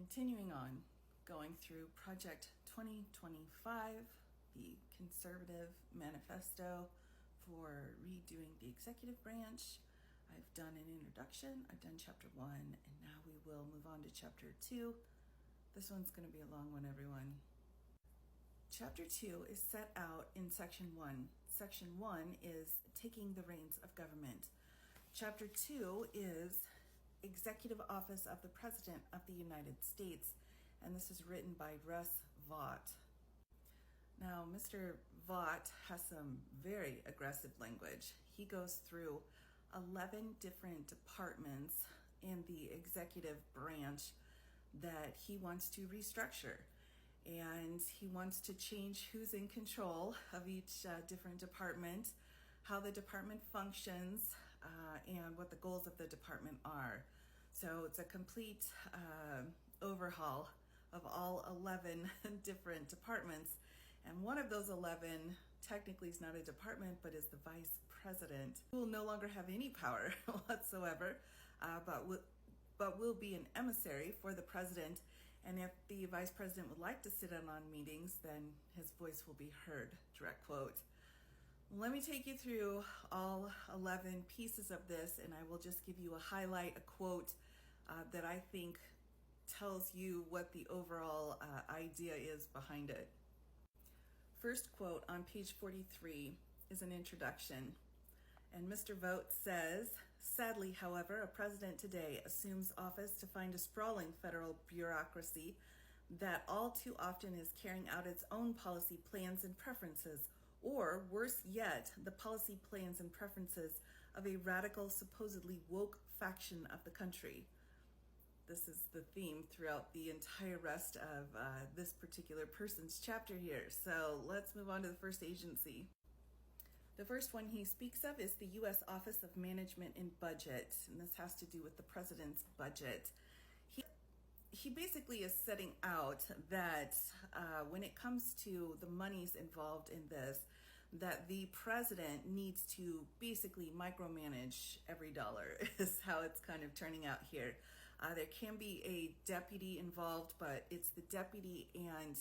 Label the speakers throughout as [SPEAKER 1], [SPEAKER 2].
[SPEAKER 1] Continuing on, going through Project 2025, the Conservative Manifesto for redoing the executive branch. I've done an introduction, I've done chapter 1, and now we will move on to chapter 2. This one's going to be a long one, everyone. Chapter 2 is set out in section 1. Section 1 is taking the reins of government. Chapter 2 is Executive Office of the President of the United States, and this is written by Russ Vought. Now, Mr. Vought has some very aggressive language. He goes through 11 different departments in the executive branch that he wants to restructure, and he wants to change who's in control of each different department, how the department functions, and what the goals of the department are. So it's a complete overhaul of all 11 different departments. And one of those 11 technically is not a department, but is the vice president, who will no longer have any power whatsoever, but will be an emissary for the president. And if the vice president would like to sit in on meetings, then his voice will be heard, direct quote. Let me take you through all 11 pieces of this, and I will just give you a highlight, a quote that I think tells you what the overall idea is behind it. First quote on page 43 is an introduction, and Mr. Vought says, "Sadly, however, a president today assumes office to find a sprawling federal bureaucracy that all too often is carrying out its own policy plans and preferences, or worse yet, the policy plans and preferences of a radical, supposedly woke faction of the country." This is the theme throughout the entire rest of this particular person's chapter here. So let's move on to the first agency. The first one he speaks of is the U.S. Office of Management and Budget, and this has to do with the president's budget. He basically is setting out that when it comes to the monies involved in this, that the president needs to basically micromanage every dollar is how it's kind of turning out here. There can be a deputy involved, but it's the deputy and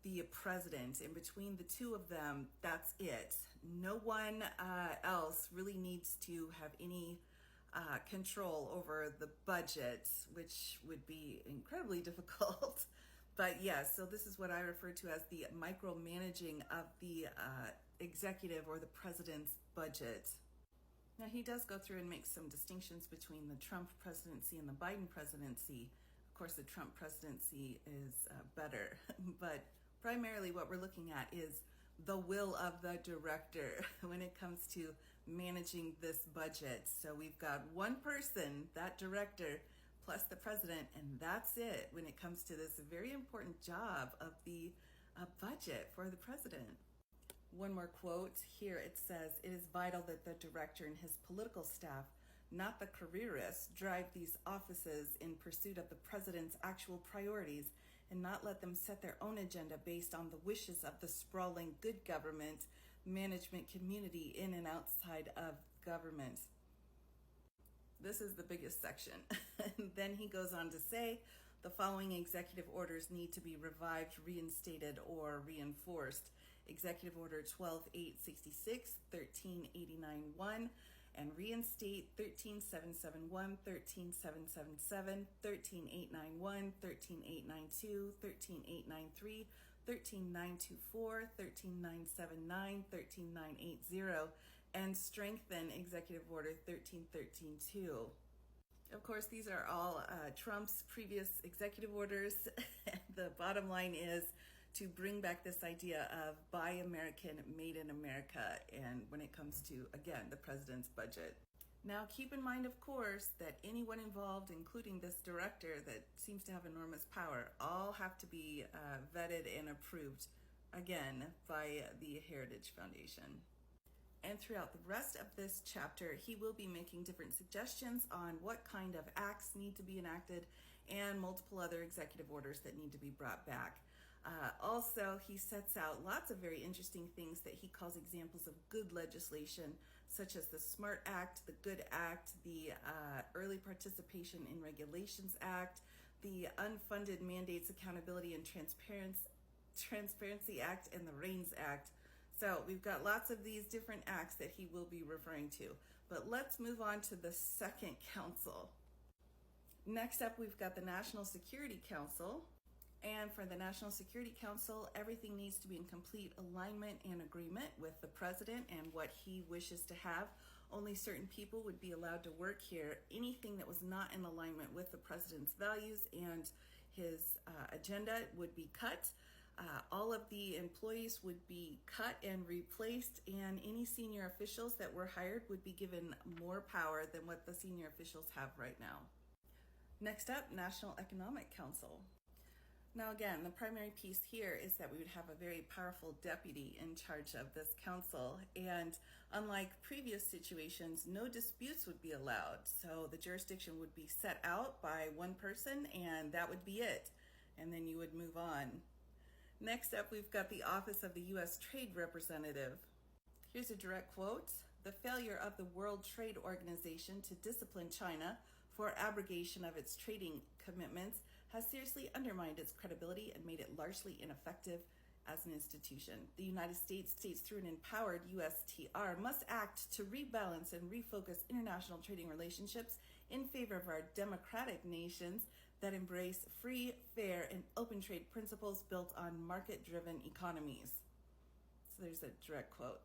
[SPEAKER 1] the president. In between the two of them, that's it. No one else really needs to have any control over the budget, which would be incredibly difficult. But yes, so this is what I refer to as the micromanaging of the executive or the president's budget. Now, he does go through and make some distinctions between the Trump presidency and the Biden presidency. Of course, the Trump presidency is better, but primarily what we're looking at is the will of the director when it comes to managing this budget. So we've got one person, that director, plus the president, and that's it when it comes to this very important job of the budget for the president. One more quote here. It says, "It is vital that the director and his political staff, not the careerists, drive these offices in pursuit of the president's actual priorities and not let them set their own agenda based on the wishes of the sprawling good government management community in and outside of government." This is the biggest section. And then he goes on to say, "The following executive orders need to be revived, reinstated, or reinforced. Executive Order 12866, 13891, and reinstate 13771, 13777, 13891, 13892, 13893, 13924, 13979, 13980, and strengthen Executive Order 13132. Of course, these are all Trump's previous executive orders. The bottom line is to bring back this idea of Buy American, Made in America, and when it comes to, again, the president's budget. Now, keep in mind, of course, that anyone involved, including this director that seems to have enormous power, all have to be vetted and approved, again, by the Heritage Foundation. And throughout the rest of this chapter, he will be making different suggestions on what kind of acts need to be enacted and multiple other executive orders that need to be brought back. Also, he sets out lots of very interesting things that he calls examples of good legislation, such as the SMART Act, the GOOD Act, the Early Participation in Regulations Act, the Unfunded Mandates Accountability and Transparency Act and the REINS Act. So we've got lots of these different acts that he will be referring to. But let's move on to the second council. Next up, we've got the National Security Council. And for the National Security Council, everything needs to be in complete alignment and agreement with the president and what he wishes to have. Only certain people would be allowed to work here. Anything that was not in alignment with the president's values and his agenda would be cut. All of the employees would be cut and replaced, and any senior officials that were hired would be given more power than what the senior officials have right now. Next up, National Economic Council. Now again, the primary piece here is that we would have a very powerful deputy in charge of this council, and unlike previous situations, no disputes would be allowed. So the jurisdiction would be set out by one person and that would be it, and then you would move on. Next up, we've got the Office of the U.S. Trade Representative. Here's a direct quote. The failure of the World Trade Organization to discipline China for abrogation of its trading commitments has seriously undermined its credibility and made it largely ineffective as an institution. The United States, through an empowered USTR, must act to rebalance and refocus international trading relationships in favor of our democratic nations that embrace free, fair, and open trade principles built on market-driven economies. So there's a direct quote.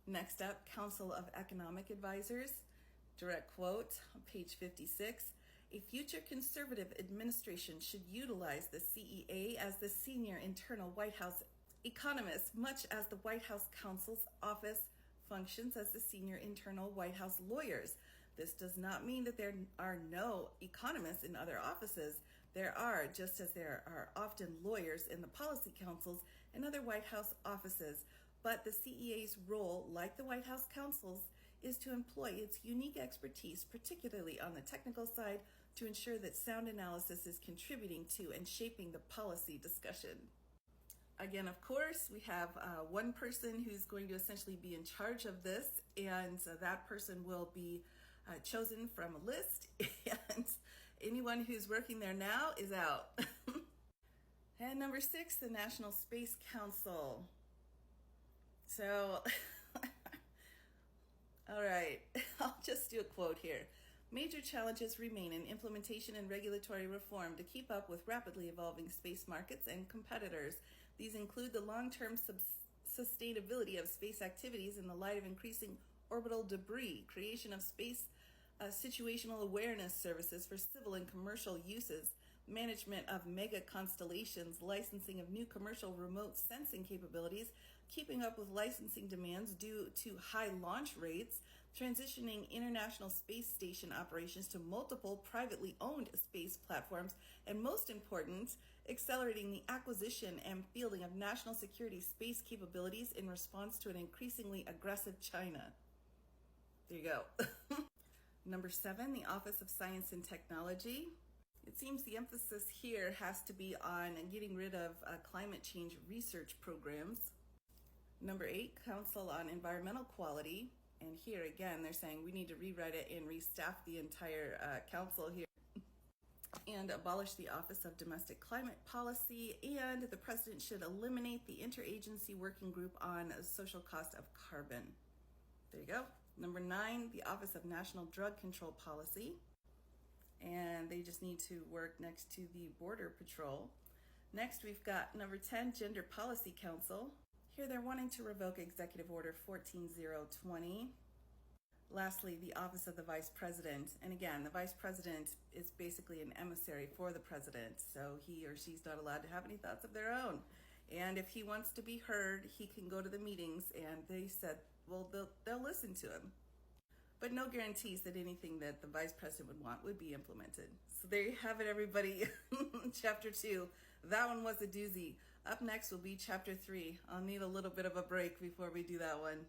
[SPEAKER 1] Next up, Council of Economic Advisors. Direct quote on page 56. A future conservative administration should utilize the CEA as the senior internal White House economist, much as the White House counsel's office functions as the senior internal White House lawyers. This does not mean that there are no economists in other offices. There are, just as there are often lawyers in the policy councils and other White House offices. But the CEA's role, like the White House counsel's, is to employ its unique expertise, particularly on the technical side, to ensure that sound analysis is contributing to and shaping the policy discussion. Again, of course, we have one person who's going to essentially be in charge of this, and that person will be chosen from a list, and anyone who's working there now is out. And number 6, the National Space Council. So, all right, I'll just do a quote here. Major challenges remain in implementation and regulatory reform to keep up with rapidly evolving space markets and competitors. These include the long-term sustainability of space activities in the light of increasing orbital debris, creation of space situational awareness services for civil and commercial uses, management of mega constellations, licensing of new commercial remote sensing capabilities, keeping up with licensing demands due to high launch rates, transitioning International Space Station operations to multiple privately owned space platforms, and most important, accelerating the acquisition and fielding of national security space capabilities in response to an increasingly aggressive China. There you go. Number 7, the Office of Science and Technology. It seems the emphasis here has to be on getting rid of climate change research programs. Number 8, Council on Environmental Quality. And here again, they're saying we need to rewrite it and restaff the entire council here. And abolish the Office of Domestic Climate Policy. And the president should eliminate the Interagency Working Group on Social Cost of Carbon. There you go. Number 9, the Office of National Drug Control Policy. And they just need to work next to the Border Patrol. Next, we've got number 10, Gender Policy Council. Here they're wanting to revoke Executive Order 14020. Lastly, the Office of the Vice President. And again, the Vice President is basically an emissary for the President, so he or she's not allowed to have any thoughts of their own. And if he wants to be heard, he can go to the meetings, and they said, well, they'll listen to him. But no guarantees that anything that the Vice President would want would be implemented. So there you have it, everybody. Chapter 2. That one was a doozy. Up next will be Chapter 3. I'll need a little bit of a break before we do that one.